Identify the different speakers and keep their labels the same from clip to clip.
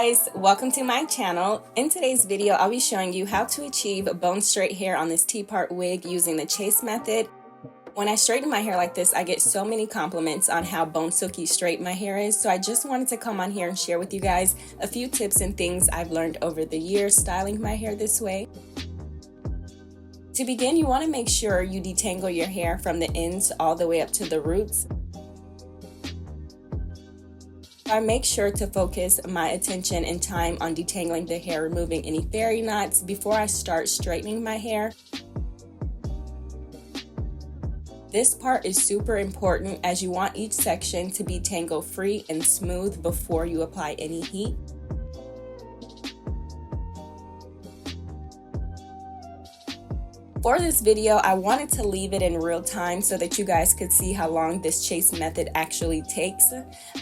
Speaker 1: guys, welcome to my channel. In today's video, I'll be showing you how to achieve bone straight hair on this T-part wig using the chase method. When I straighten my hair like this, I get so many compliments on how bone silky straight my hair is, so I just wanted to come on here and share with you guys a few tips and things I've learned over the years styling my hair this way. To begin, you want to make sure you detangle your hair from the ends all the way up to the roots. I make sure to focus my attention and time on detangling the hair, removing any fairy knots before I start straightening my hair. This part is super important as you want each section to be tangle free and smooth before you apply any heat. For this video, I wanted to leave it in real time so that you guys could see how long this chase method actually takes.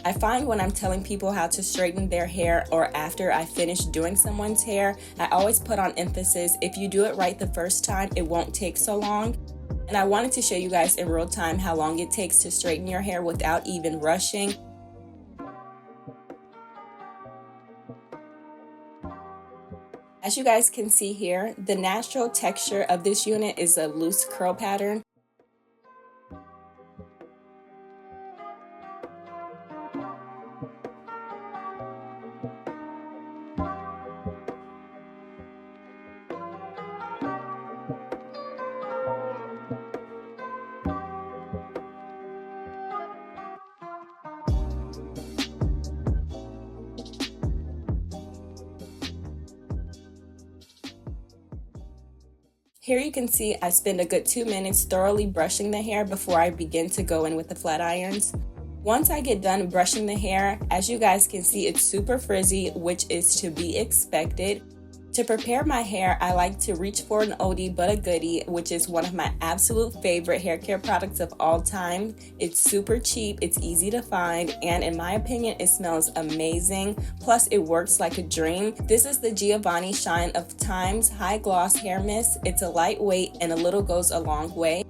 Speaker 1: I find when I'm telling people how to straighten their hair or after I finish doing someone's hair, I always put on emphasis, if you do it right the first time, it won't take so long. And I wanted to show you guys in real time how long it takes to straighten your hair without even rushing. As you guys can see here, the natural texture of this unit is a loose curl pattern. Here you can see I spend a good 2 minutes thoroughly brushing the hair before I begin to go in with the flat irons. Once I get done brushing the hair, as you guys can see, it's super frizzy, which is to be expected. To prepare my hair, I like to reach for an oldie but a goodie, which is one of my absolute favorite hair care products of all time. It's super cheap, it's easy to find, and in my opinion, it smells amazing. Plus, it works like a dream. This is the Giovanni Shine of Time's High Gloss Hair Mist. It's a lightweight and a little goes a long way.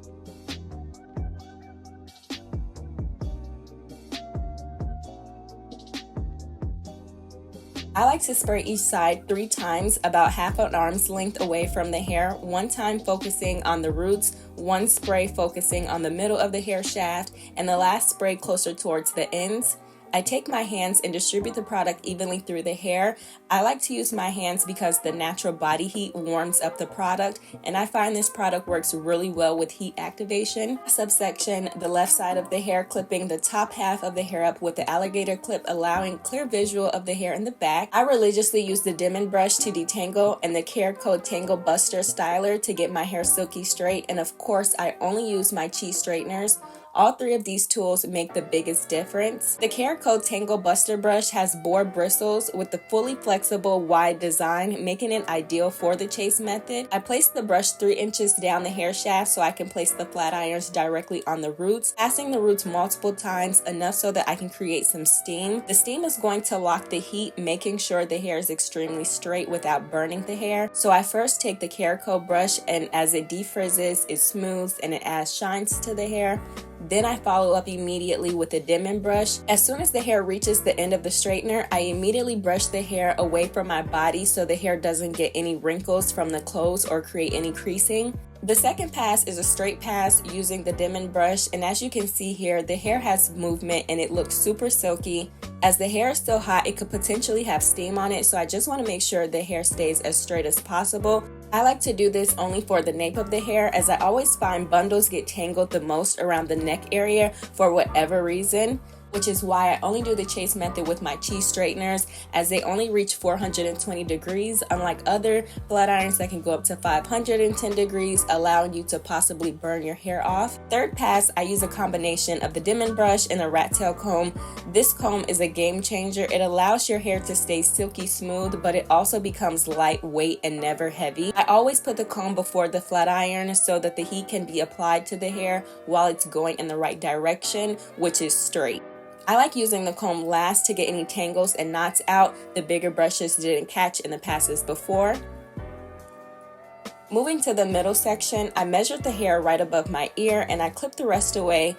Speaker 1: I like to spray each side 3 times, about half an arm's length away from the hair, 1 time focusing on the roots, 1 spray focusing on the middle of the hair shaft, and the last spray closer towards the ends. I take my hands and distribute the product evenly through the hair. I like to use my hands because the natural body heat warms up the product, and I find this product works really well with heat activation. Subsection, the left side of the hair, clipping the top half of the hair up with the alligator clip, allowing clear visual of the hair in the back. I religiously use the Denim Brush to detangle and the KareCo Tangle Buster Styler to get my hair silky straight, and of course I only use my cheese straighteners. All 3 of these tools make the biggest difference. The KareCo Tangle Buster Brush has boar bristles with the fully flexible wide design, making it ideal for the chase method. I place the brush 3 inches down the hair shaft so I can place the flat irons directly on the roots, passing the roots multiple times, enough so that I can create some steam. The steam is going to lock the heat, making sure the hair is extremely straight without burning the hair. So I first take the KareCo brush, and as it defrizzes, it smooths and it adds shines to the hair. Then I follow up immediately with the Denim Brush. As soon as the hair reaches the end of the straightener, I immediately brush the hair away from my body so the hair doesn't get any wrinkles from the clothes or create any creasing. The second pass is a straight pass using the Denim Brush, and as you can see here, the hair has movement and it looks super silky. As the hair is still hot, it could potentially have steam on it, so I just want to make sure the hair stays as straight as possible. I like to do this only for the nape of the hair, as I always find bundles get tangled the most around the neck area for whatever reason, which is why I only do the chase method with my cheese straighteners, as they only reach 420 degrees, unlike other flat irons that can go up to 510 degrees, allowing you to possibly burn your hair off. Third pass, I use a combination of the Denim Brush and a rat tail comb. This comb is a game changer. It allows your hair to stay silky smooth, but it also becomes lightweight and never heavy. I always put the comb before the flat iron so that the heat can be applied to the hair while it's going in the right direction, which is straight. I like using the comb last to get any tangles and knots out the bigger brushes didn't catch in the passes before. Moving to the middle section, I measured the hair right above my ear and I clipped the rest away.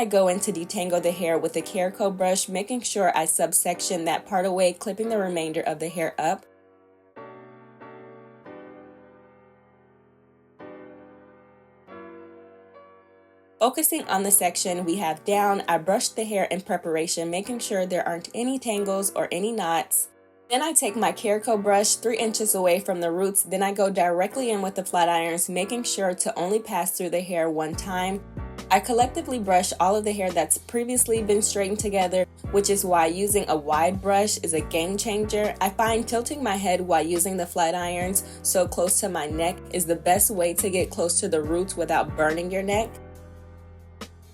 Speaker 1: I I go in to detangle the hair with the KareCo brush, making sure I subsection that part away, clipping the remainder of the hair up. Focusing on the section we have down, I brush the hair in preparation, making sure there aren't any tangles or any knots. Then I take my KareCo brush 3 inches away from the roots, then I go directly in with the flat irons, making sure to only pass through the hair one time. I collectively brush all of the hair that's previously been straightened together, which is why using a wide brush is a game changer. I find tilting my head while using the flat irons so close to my neck is the best way to get close to the roots without burning your neck.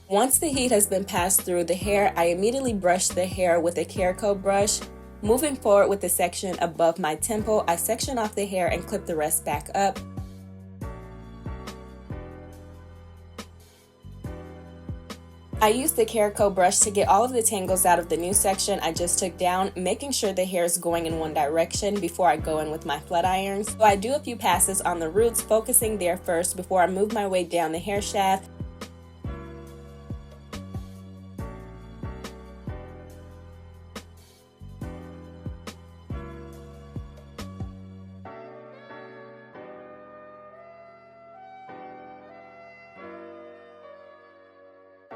Speaker 1: Once the heat has been passed through the hair, I immediately brush the hair with a KareCo brush. Moving forward with the section above my temple, I section off the hair and clip the rest back up. I use the KareCo brush to get all of the tangles out of the new section I just took down, making sure the hair is going in one direction before I go in with my flat irons. So I do a few passes on the roots, focusing there first before I move my way down the hair shaft.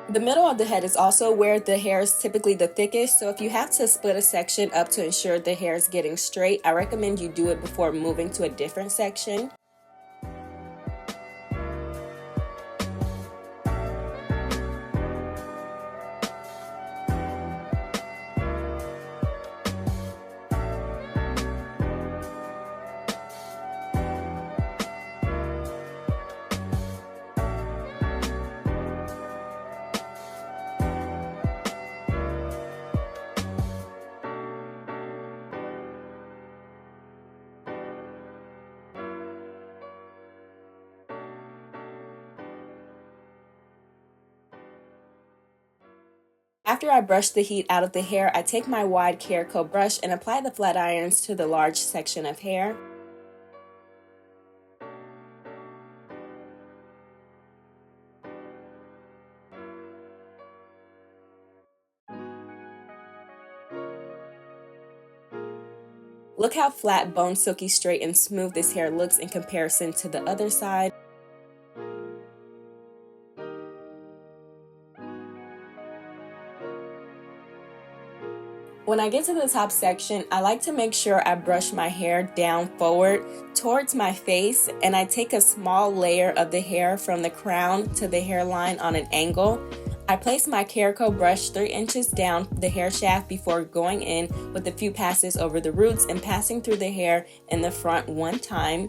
Speaker 1: The middle of the head is also where the hair is typically the thickest, so if you have to split a section up to ensure the hair is getting straight, I recommend you do it before moving to a different section. After I brush the heat out of the hair, I take my wide KareCo brush and apply the flat irons to the large section of hair. Look how flat, bone, silky, straight, and smooth this hair looks in comparison to the other side. When I get to the top section, I like to make sure I brush my hair down forward towards my face, and I take a small layer of the hair from the crown to the hairline on an angle. I place my KareCo brush 3 inches down the hair shaft before going in with a few passes over the roots and passing through the hair in the front one time.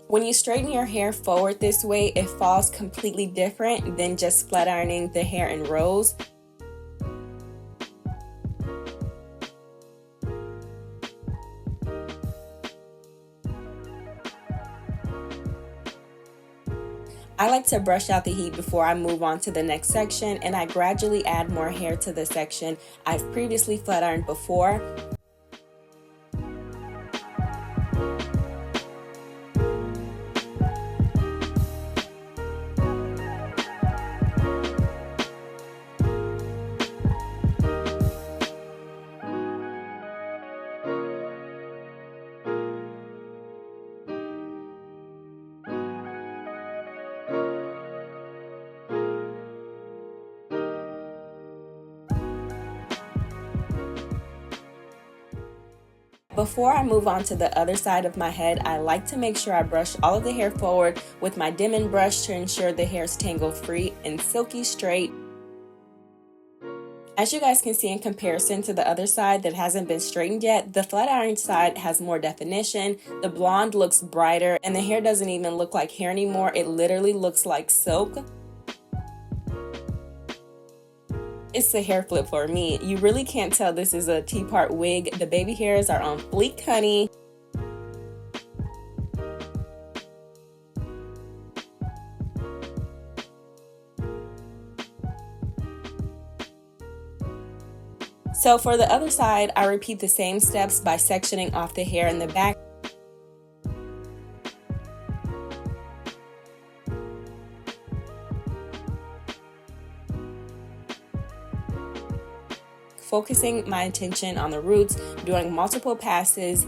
Speaker 1: When you straighten your hair forward this way, it falls completely different than just flat ironing the hair in rows. I like to brush out the heat before I move on to the next section, and I gradually add more hair to the section I've previously flat ironed before. Before I move on to the other side of my head, I like to make sure I brush all of the hair forward with my Denim Brush to ensure the hair is tangle free and silky straight. As you guys can see, in comparison to the other side that hasn't been straightened yet, the flat iron side has more definition, the blonde looks brighter, and the hair doesn't even look like hair anymore. It literally looks like silk. It's the hair flip for me. You really can't tell this is a T-part wig. The baby hairs are on fleek, honey. So for the other side, I repeat the same steps by sectioning off the hair in the back. focusing my attention on the roots, doing multiple passes.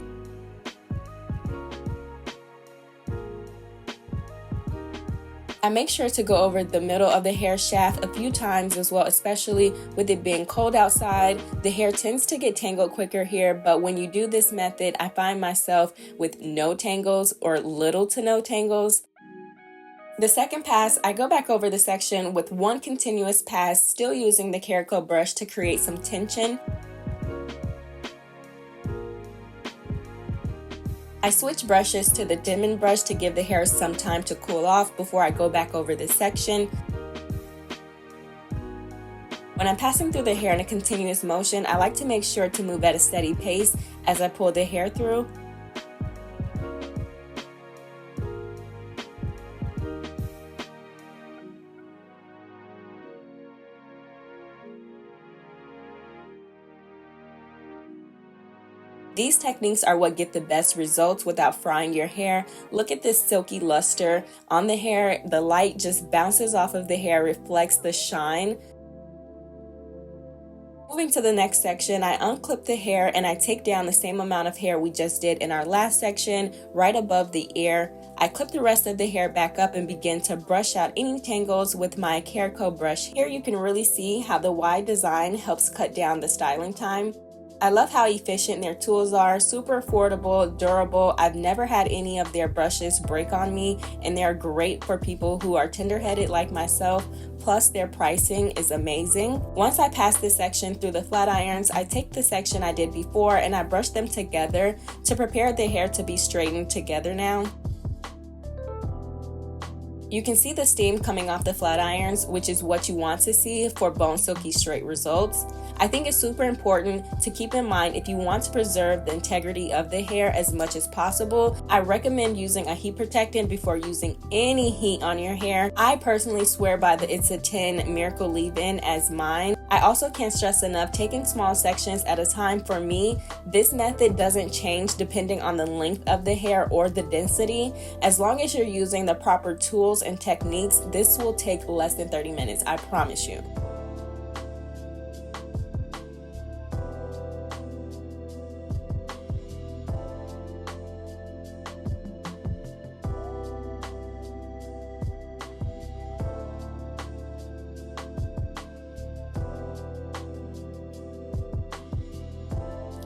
Speaker 1: I make sure to go over the middle of the hair shaft a few times as well, especially with it being cold outside. The hair tends to get tangled quicker here, but when you do this method, I find myself with no tangles or little to no tangles. The second pass, I go back over the section with one continuous pass, still using the KareCo brush to create some tension. I switch brushes to the Denim Brush to give the hair some time to cool off before I go back over this section. When I'm passing through the hair in a continuous motion, I like to make sure to move at a steady pace as I pull the hair through. These techniques are what get the best results without frying your hair. Look at this silky luster on the hair. The light just bounces off of the hair, reflects the shine. Moving to the next section, I unclip the hair and I take down the same amount of hair we just did in our last section, right above the ear. I clip the rest of the hair back up and begin to brush out any tangles with my KareCo brush. Here you can really see how the wide design helps cut down the styling time. I love how efficient their tools are, super affordable, durable. I've never had any of their brushes break on me, and they're great for people who are tender-headed like myself. Plus, their pricing is amazing. Once I pass this section through the flat irons, I take the section I did before and I brush them together to prepare the hair to be straightened together now. You can see the steam coming off the flat irons, which is what you want to see for bone silky straight results. I think it's super important to keep in mind if you want to preserve the integrity of the hair as much as possible. I recommend using a heat protectant before using any heat on your hair. I personally swear by the It's a 10 Miracle Leave-In as mine. I also can't stress enough taking small sections at a time. For me, this method doesn't change depending on the length of the hair or the density. As long as you're using the proper tools and techniques, this will take less than 30 minutes, I promise you.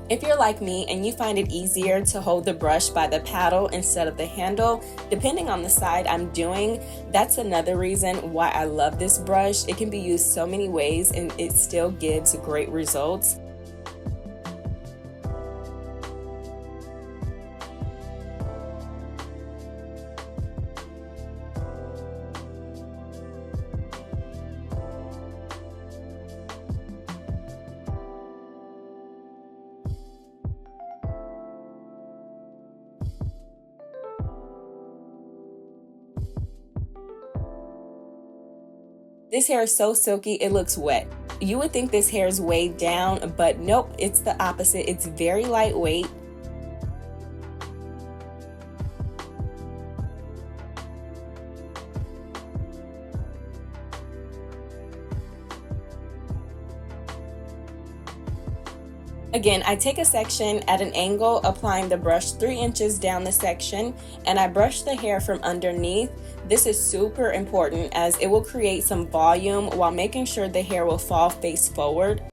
Speaker 1: If you're like me and you find it easier to hold the brush by the paddle instead of the handle, depending on the side I'm doing, that's another reason why I love this brush. It can be used so many ways and it still gives great results. This hair is so silky, it looks wet. You would think this hair is weighed down, but nope, it's the opposite. It's very lightweight. Again, I take a section at an angle, applying the brush 3 inches down the section, and I brush the hair from underneath. This is super important as it will create some volume while making sure the hair will fall face forward.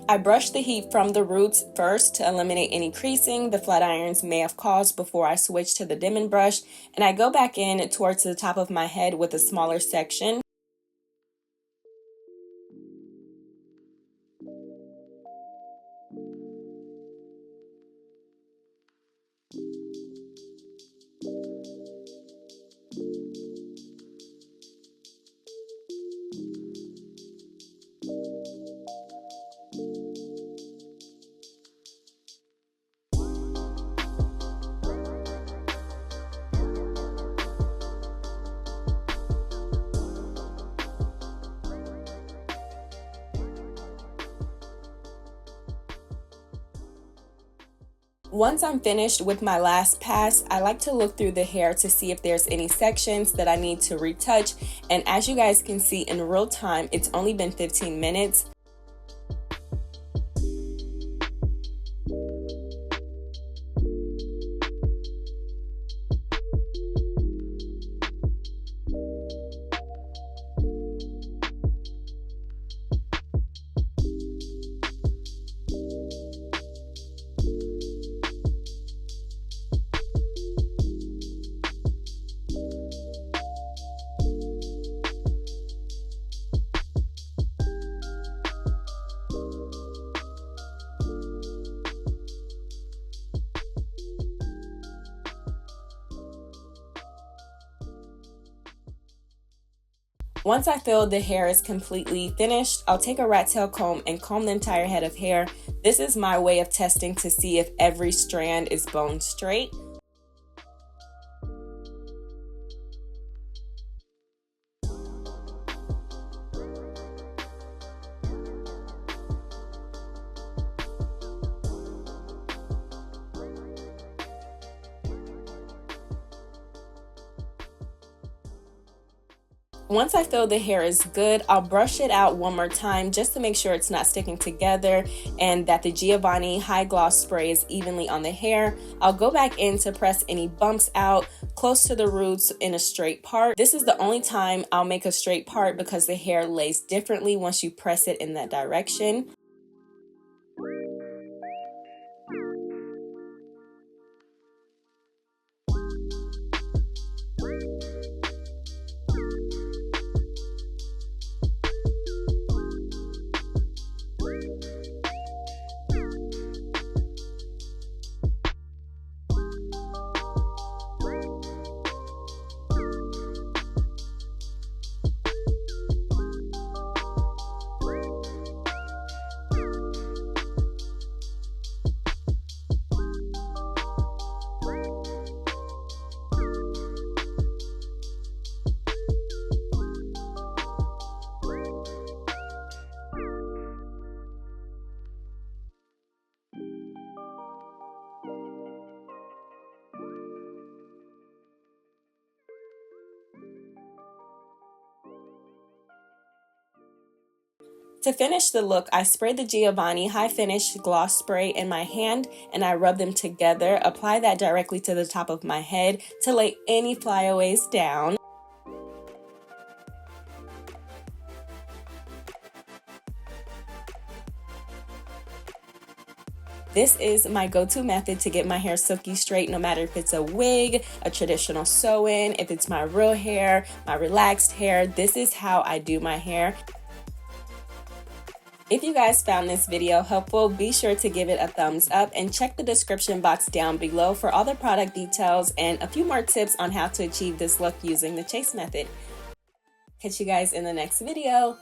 Speaker 1: I brush the heat from the roots first to eliminate any creasing the flat irons may have caused before I switch to the Denim brush, and I go back in towards the top of my head with a smaller section. Once I'm finished with my last pass, I like to look through the hair to see if there's any sections that I need to retouch. And as you guys can see in real time, it's only been 15 minutes. Once I feel the hair is completely finished, I'll take a rat tail comb and comb the entire head of hair. This is my way of testing to see if every strand is bone straight. Once I feel the hair is good, I'll brush it out one more time just to make sure it's not sticking together and that the Giovanni High Gloss Spray is evenly on the hair. I'll go back in to press any bumps out close to the roots in a straight part. This is the only time I'll make a straight part because the hair lays differently once you press it in that direction. To finish the look, I spray the Giovanni High Finish Gloss Spray in my hand and I rub them together. Apply that directly to the top of my head to lay any flyaways down. This is my go-to method to get my hair silky straight, no matter if it's a wig, a traditional sew-in, if it's my real hair, my relaxed hair. This is how I do my hair. If you guys found this video helpful, be sure to give it a thumbs up and check the description box down below for all the product details and a few more tips on how to achieve this look using the chase method. Catch you guys in the next video.